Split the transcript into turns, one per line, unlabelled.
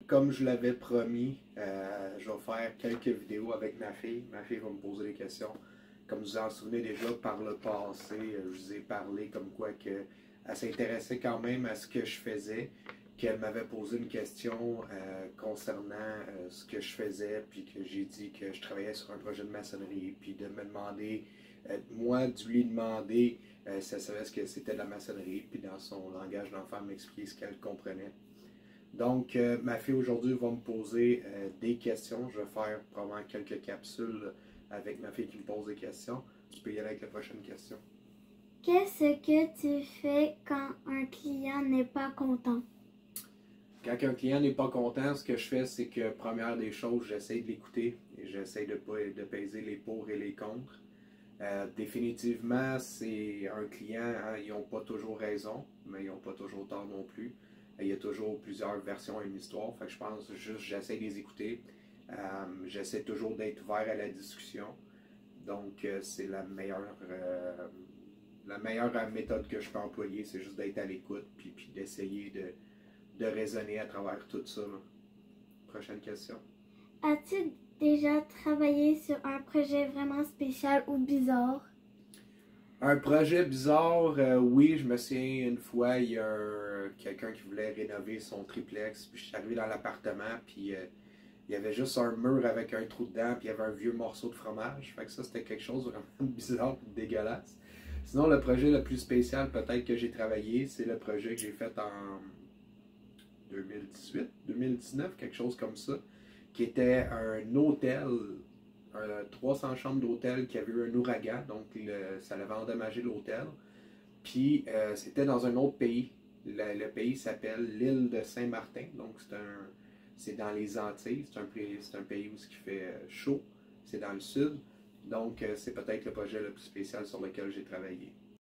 comme je l'avais promis, je vais faire quelques vidéos avec ma fille. Ma fille va me poser des questions. Comme vous en souvenez déjà, par le passé, je vous ai parlé comme quoi que elle s'intéressait quand même à ce que je faisais, qu'elle m'avait posé une question concernant ce que je faisais, puis que j'ai dit que je travaillais sur un projet de maçonnerie, puis de me demander, moi, de lui demander si elle savait ce que c'était de la maçonnerie, puis dans son langage d'enfant m'expliquer ce qu'elle comprenait. Donc, ma fille aujourd'hui va me poser des questions. Je vais faire probablement quelques capsules avec ma fille qui me pose des questions. Tu peux y aller avec la prochaine question.
Qu'est-ce que tu fais quand un client n'est pas content?
Quand un client n'est pas content, ce que je fais, c'est que, première des choses, j'essaie de l'écouter et j'essaie de peser les pour et les contre. Définitivement, c'est un client, hein, ils n'ont pas toujours raison, mais ils n'ont pas toujours tort non plus. Il y a toujours plusieurs versions à une histoire. Fait que je pense juste, j'essaie de les écouter. J'essaie toujours d'être ouvert à la discussion. Donc, c'est la meilleure méthode que je peux employer, c'est juste d'être à l'écoute puis d'essayer de raisonner à travers tout ça, là. Prochaine question.
As-tu déjà travaillé sur un projet vraiment spécial ou bizarre?
Un projet bizarre, oui, je me souviens une fois, il y a quelqu'un qui voulait rénover son triplex, puis je suis arrivé dans l'appartement, puis il y avait juste un mur avec un trou dedans, puis il y avait un vieux morceau de fromage. Fait que ça, c'était quelque chose de vraiment bizarre et dégueulasse. Sinon, le projet le plus spécial peut-être que j'ai travaillé, c'est le projet que j'ai fait en 2018, 2019, quelque chose comme ça, qui était un hôtel, 300 chambres d'hôtel qui avait eu un ouragan, donc ça avait endommagé l'hôtel. Puis c'était dans un autre pays. Le pays s'appelle l'île de Saint-Martin, donc c'est dans les Antilles, c'est un pays où il fait chaud, c'est dans le sud. Donc c'est peut-être le projet le plus spécial sur lequel j'ai travaillé.